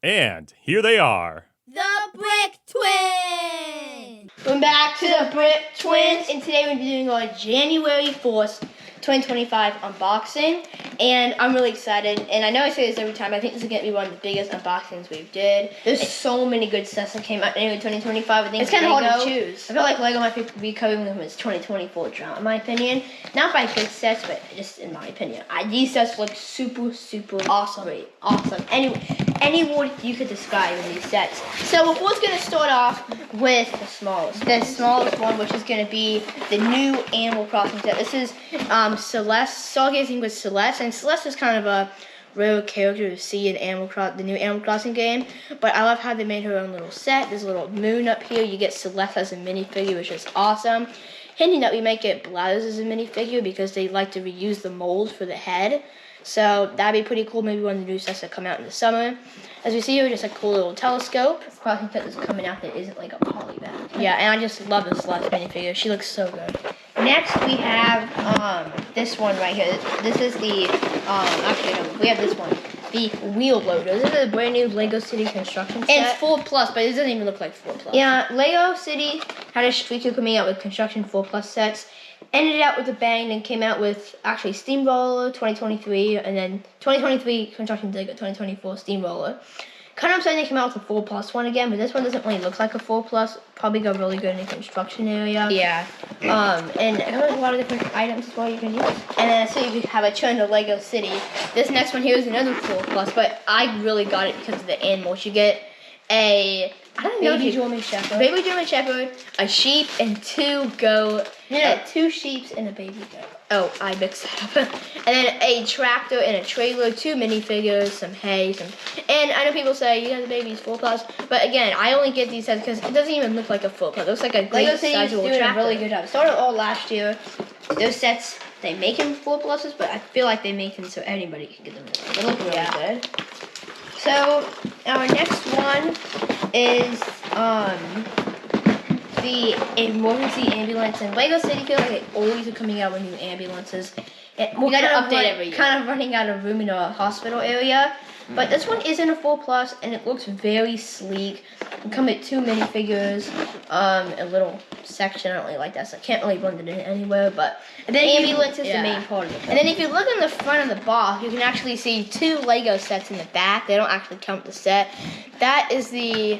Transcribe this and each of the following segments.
And here they are. The Brick Twins! We're back to the Brick Twins, and today we're doing our January 4th, 2025 unboxing, and I'm really excited, and I know I say this every time, but I think this is going to be one of the biggest unboxings we've did. There's so many good sets that came out in 2025. I think it's kind of hard to choose. I feel like Lego might be covering them as 2024 drama, in my opinion. Not by good sets, but just in my opinion. These sets look super, super awesome. Great. Awesome. Any word you could describe in these sets. So we're going to start off with the smallest one, which is going to be the new Animal Crossing set. This is Celeste, stargazing with Celeste, and Celeste is kind of a rare character to see in the new Animal Crossing game, but I love how they made her own little set. There's a little moon up here. You get Celeste as a minifigure, which is awesome. Hinting that we might get Blathers as a minifigure because they like to reuse the molds for the head. So that'd be pretty cool. Maybe one of the new sets that come out in the summer. As we see here, just a cool little telescope. Crossing set that's coming out that isn't like a poly bag. Yeah, and I just love this Celeste minifigure. She looks so good. Next we have this one right here. This is the we have this one. The wheel loader. This is a brand new Lego City construction set. And it's 4+, but it doesn't even look like 4+. Yeah, Lego City had a streak of coming out with construction 4+ sets. Ended out with a bang and came out with actually Steamroller 2023 and then 2023 Construction Lego 2024 Steamroller. Kind of excited they came out with a 4+ one again, but this one doesn't really look like a 4+. Probably go really good in the construction area. Yeah. And it has a lot of different items as well you can use. And then so you have a turn to Lego City. This next one here is another 4+, but I really got it because of the animals. You get a baby German Shepherd, a sheep, and two goats. Yeah, 2 sheep and a baby goat. Oh, I mixed that up. And then a tractor and a trailer, 2 minifigures, some hay, and I know people say you got the baby's 4+, but again, I only get these sets because it doesn't even look like a 4+. It looks like a great sizable tractor. Doing a really good job. Started all last year. Those sets, they make them 4+, but I feel like they make them so anybody can get them. They look really good. So our next one is the emergency ambulance. And Lego City feels like they always are coming out with new ambulances. We got to update every year. Kind of running out of room in a hospital area. But this one isn't a 4+, and it looks very sleek. It comes with 2 minifigures, a little section. I don't really like that, so I can't really blend it in anywhere. But the ambulance is the main part of it. And then if you look in the front of the box, you can actually see 2 Lego sets in the back. They don't actually count the set. That is the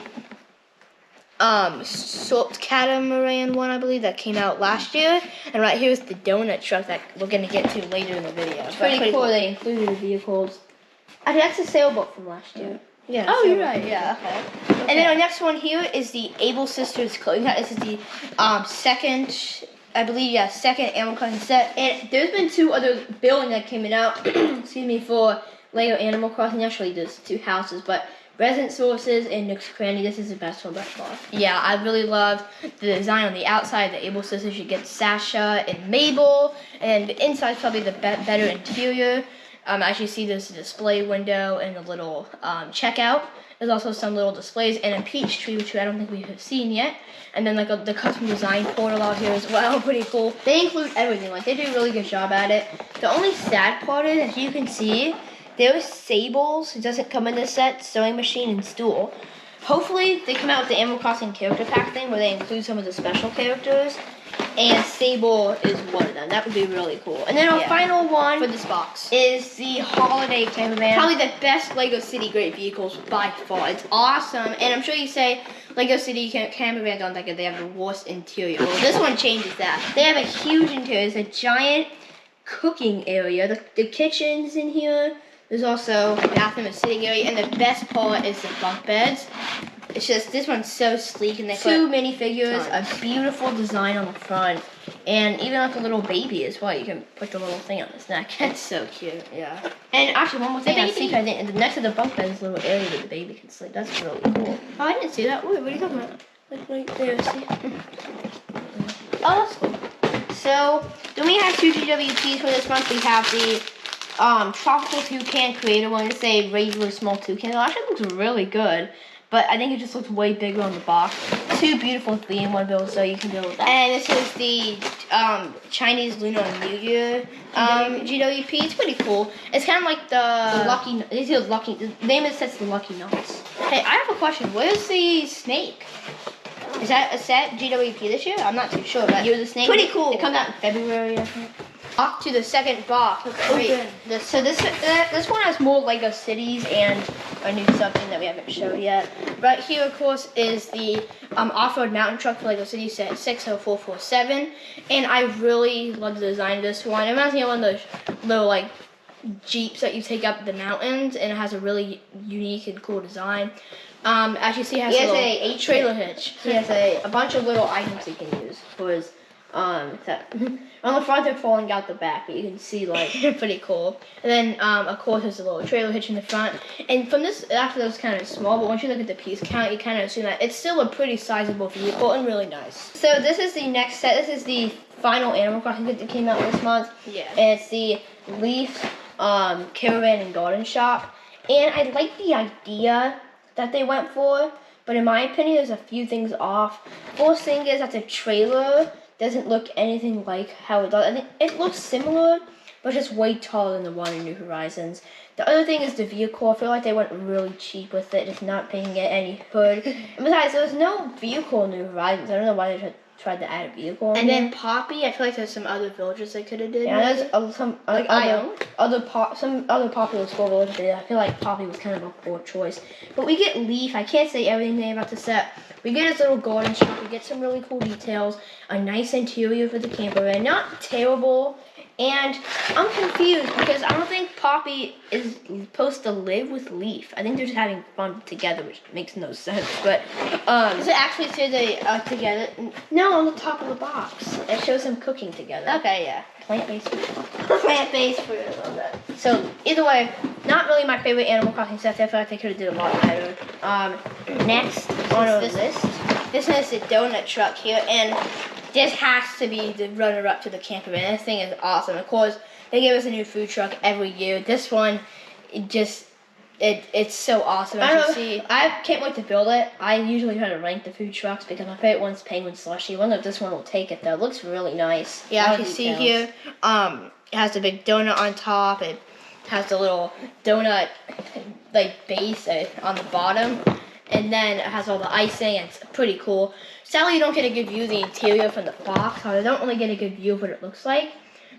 Salt Catamaran one, I believe, that came out last year. And right here is the donut truck that we're going to get to later in the video. It's pretty cool. They included the vehicles. I think that's a sailboat from last year. Yeah. Oh, you're right. Yeah. Okay. And then our next one here is the Able Sisters clothing. This is the second Animal Crossing set. And there's been 2 other buildings that came out. Excuse me, for Lego Animal Crossing. Actually, there's 2 houses, but Resident Sources and Nook's Cranny. This is the best one by far. Yeah, I really love the design on the outside. The Able Sisters, you get Sasha and Mabel, and the inside is probably the better interior. As you see, there's a display window and a little checkout. There's also some little displays and a peach tree, which I don't think we have seen yet. And then like the custom design portal out here as well. Pretty cool. They include everything. Like they do a really good job at it. The only sad part is, as you can see, there's Sables. It doesn't come in this set. Sewing machine and stool. Hopefully they come out with the Animal Crossing character pack thing where they include some of the special characters. And Sable is one of them. That would be really cool. And then our final one for this box is the Holiday Campervan. Probably the best Lego City Great Vehicles by far. It's awesome. And I'm sure you say Lego City Campervan don't like it. They have the worst interior. Well, this one changes that. They have a huge interior. It's a giant cooking area. The kitchen's in here. There's also a bathroom and sitting area. And the best part is the bunk beds. It's just, this one's so sleek, and they put 2 minifigures, a beautiful design on the front, and even like a little baby as well. You can put the little thing on his neck. That's so cute, yeah. And actually, one more thing I think, next to the bunk bed is a little area that the baby can sleep. That's really cool. Oh, I didn't see that. Wait, what are you talking about? Like right there, see? Oh, that's cool. So, then we have 2 GWTs for this month. We have the Tropical Toucan Creator one. It's a regular small toucan. It actually looks really good. But I think it just looks way bigger on the box. 2 beautiful 3-in-1 builds, so you can build with that. And this is the Chinese Lunar New Year GWP. It's pretty cool. It's kind of like the Lucky. These are Lucky. The name is says the Lucky Nuts. Hey, I have a question. Where's the snake? Is that a set GWP this year? I'm not too sure. But You're the snake. Pretty cool. It comes out in February, I think. Off to the second box. Open. This one has more Lego cities and a new something that we haven't showed yet. Right here, of course, is the off-road mountain truck for Lego City set 60447, and I really love the design of this one. It reminds me of one of those little like Jeeps that you take up the mountains, and it has a really unique and cool design. As you see, it has a trailer hitch. He has a bunch of little items he can use for his on the front they're falling out the back, but you can see like they're pretty cool. And then of course there's a little trailer hitch in the front. And from this, after that was kind of small, but once you look at the piece count, you kind of assume that it's still a pretty sizable vehicle and really nice. So this is the next set. This is the final Animal Crossing that came out this month. Yeah. And it's the Leaf Caravan and Garden Shop. And I like the idea that they went for, but in my opinion, there's a few things off. First thing is that the trailer doesn't look anything like how it does. I think it looks similar, but just way taller than the one in New Horizons. The other thing is the vehicle. I feel like they went really cheap with it, just not paying it any hood. And besides, there was no vehicle in New Horizons. I don't know why they tried to add a vehicle. And then Poppy, I feel like there's some other villages they could have did. Yeah, there's some other popular school villages. I feel like Poppy was kind of a poor choice. But we get Leaf. I can't say everything about the set. We get his little garden shop. We get some really cool details. A nice interior for the camper van. Not terrible. And I'm confused because I don't think Poppy is supposed to live with Leaf. I think they're just having fun together, which makes no sense. But does it actually say they together? No, on the top of the box. It shows them cooking together. Okay, yeah. Plant-based food. Plant-based food, I love that. So either way, not really my favorite Animal Crossing set. I feel like they could have did a lot better. Next on our list, this is the donut truck here, and this has to be the runner-up to the camper van. This thing is awesome. Of course, they give us a new food truck every year. This one, it's so awesome. As you see, I can't wait to build it. I usually try to rank the food trucks because my favorite one's Penguin Slushy. I wonder if this one will take it though. It looks really nice. Yeah, as you see here, it has a big donut on top. It has the little donut like base on the bottom. And then it has all the icing, and it's pretty cool. Sadly, you don't get a good view of the interior from the box, so I don't really get a good view of what it looks like.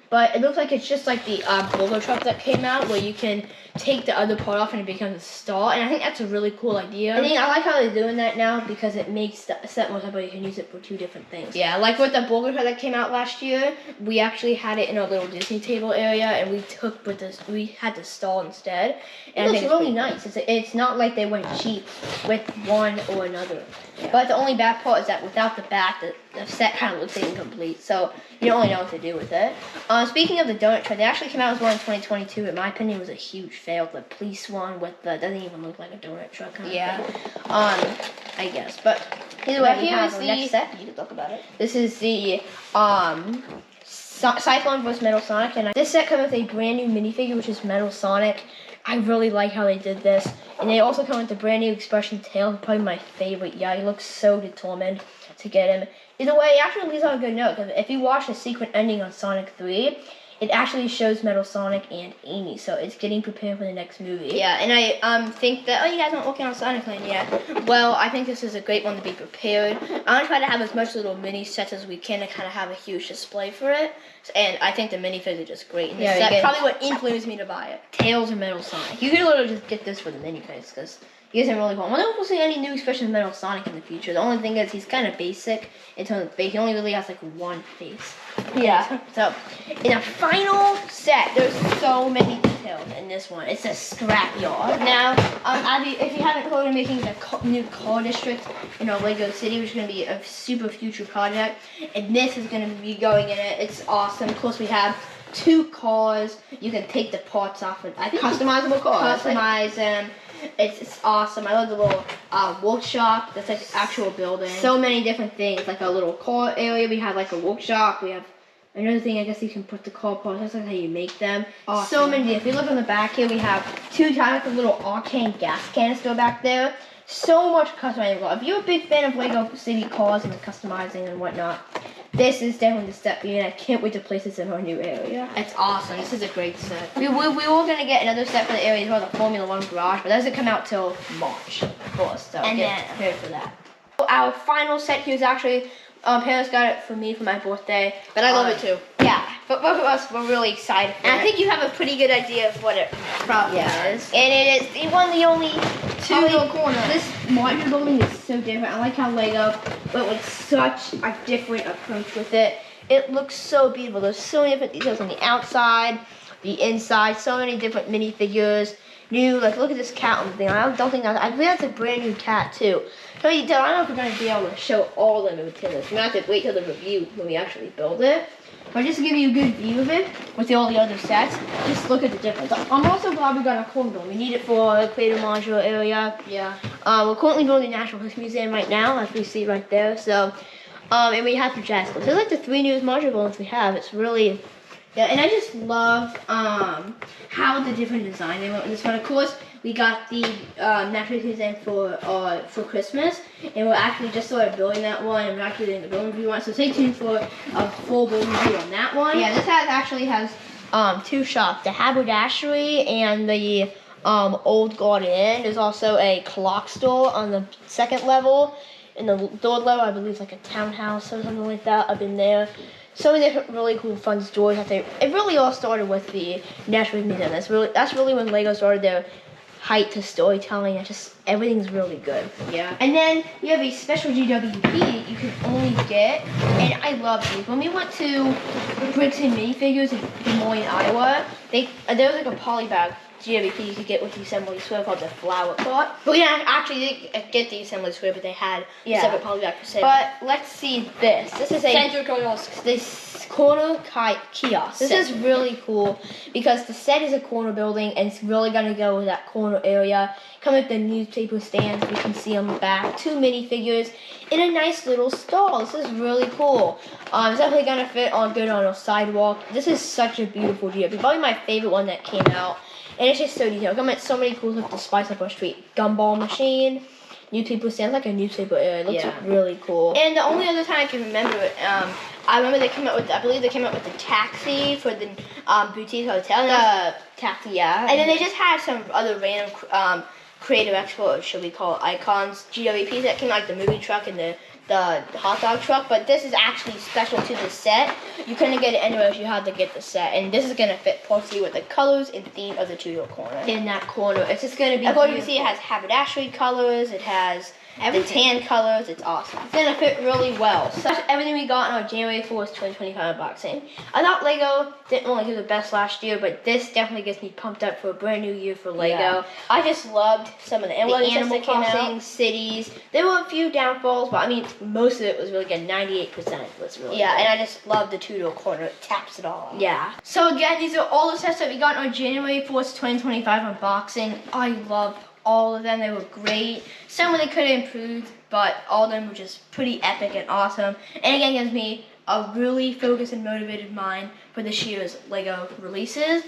But it looks like it's just like the burger truck that came out, where you can take the other part off and it becomes a stall. And I think that's a really cool idea. I like how they're doing that now because it makes the set more simple. You can use it for two different things. Yeah, like with the burger truck that came out last year, we actually had it in our little Disney table area, and we had the stall instead. And I think it's really nice. It's not like they went cheap with one or another. Yeah. But the only bad part is that without the back, the set kind of looks incomplete. So you don't really know what to do with it. Speaking of the donut truck, they actually came out with one in 2022. In my opinion, it was a huge fail. The police one with the doesn't even look like a donut truck kind of thing. I guess. But either way, here is the next set. You can talk about it. This is the Cyclone vs. Metal Sonic, and this set comes with a brand new minifigure, which is Metal Sonic. I really like how they did this. And they also come with the brand new Expression Tail, probably my favorite. Yeah, he looks so determined to get him. Either way, it actually leaves on a good note, because if you watch the secret ending on Sonic 3, it actually shows Metal Sonic and Amy, so it's getting prepared for the next movie. Yeah, and I think that, you guys aren't working on Sonic Land yet. Well, I think this is a great one to be prepared. I'm going to try to have as much little mini sets as we can to kind of have a huge display for it. And I think the minifigs are just great. And that's probably what influenced me to buy it. Tails and Metal Sonic. You can literally just get this for the minifigs, because he isn't really cool. I wonder if we'll see any new expression of Metal Sonic in the future. The only thing is he's kind of basic in terms of face. He only really has like one face. Yeah. So in the final set, there's so many details in this one. It's a scrapyard. Now, if you haven't heard, we're making the new car district in our Lego City, which is going to be a super future project. And this is going to be going in it. It's awesome. Of course, we have 2 cars. You can take the parts off. I think customizable cars. Customize them. It's awesome. I love the little workshop. That's like actual building. So many different things. Like a little car area. We have like a workshop. We have another thing. I guess you can put the car parts. That's like how you make them. Awesome. So many. If you look on the back here, we have 2 types of little arcane gas canister back there. so much customizing. If you're a big fan of Lego City cars and customizing and whatnot, this is definitely the step for you, and I can't wait to place this in our new area. It's awesome. This is a great set. We were going to get another set for the area as well, the Formula One garage, but that doesn't come out till March, of course, so get prepared for that. Our final set here is actually, parents got it for me for my birthday. But I love it too. Yeah, but both of us were really excited for it. And I think you have a pretty good idea of what it probably is. And it is one of the only two-door corner. This modular building is so different. I like how Lego went with such a different approach with it. It looks so beautiful. There's so many different details on the outside, the inside, so many different minifigures. New, like look at this cat on the thing. I don't think I believe that's a brand new cat too. So I don't know if we're gonna be able to show all of them within this. We're gonna have to wait till the review when we actually build it. But just to give you a good view of it with all the other sets, just look at the difference. I'm also glad we got a corner build. We need it for the Creative Modular area. Yeah. We're currently building the National History Museum right now, as we see right there. So, and we have projectiles. So like the 3 newest modular buildings we have. It's really. Yeah, and I just love how the different design they went with this one. Of course, we got the Natural Museum for Christmas, and we're actually just started building that one, and we're actually doing the building review on. So stay tuned for a full building review on that one. Yeah, this actually has 2 shops, the haberdashery and the Old Garden Inn. There's also a clock store on the 2nd level. In the 3rd level, I believe, like a townhouse or something like that. I've been there. So many different really cool fun stories. It really all started with the Natural Museum. That's really when Lego started their height to storytelling. Everything's really good. Yeah. And then we have a special GWP you can only get, and I love these. When we went to Bricks and Minifigures in Des Moines, Iowa, there was like a polybag GWP you could get with the assembly square called the Flower Cart. But we actually didn't get the assembly square, but they had a separate polybag for sale. But let's see this. This is a center kiosk. This corner kiosk. This is really cool because the set is a corner building, and it's really gonna go with that corner area. Come with the newspaper stands, we can see on the back 2 minifigures in a nice little stall. This is really cool. It's definitely gonna fit good on a sidewalk. This is such a beautiful GWP. Probably my favorite one that came out. And it's just so detailed. Come at so many cool stuff to spice up our street. Gumball machine, newspaper stands, like a newspaper area. It looks really cool. And the only other time I can remember it, I remember they came out with, I believe they came out with the taxi for the boutique hotel. Taxi, yeah. And then they just had some other random creative export, should we call it, icons, GWPs that came out, like the movie truck and the hot dog truck, but this is actually special to the set. You couldn't get it anywhere else, you had to get the set, and this is going to fit perfectly with the colors and theme of the 2-door corner. In that corner, it's just going to be beautiful. You can see it has haberdashery colors, it has the tan colors, it's awesome. It's going to fit really well. So that's everything we got in our January 4th, 2025 unboxing. I thought Lego didn't really do the best last year, but this definitely gets me pumped up for a brand new year for Lego. Yeah. I just loved some of the Animal Crossing cities. There were a few downfalls, but I mean, most of it was really good. 98% was really good. And I just love the 2-door corner. It taps it all off. Yeah. So again, these are all the sets that we got in our January 4th, 2025 unboxing. I loved all of them. They were great. Some of them could have improved, but all of them were just pretty epic and awesome. And again, gives me a really focused and motivated mind for this year's Lego releases.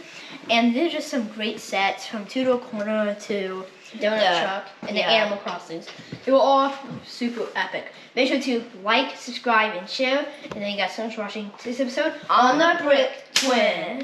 And they're just some great sets, from 2-door corner to donut truck and the Animal Crossings. They were all super epic. Make sure to like, subscribe, and share. And then you guys so much for watching this episode on the Brick Twins.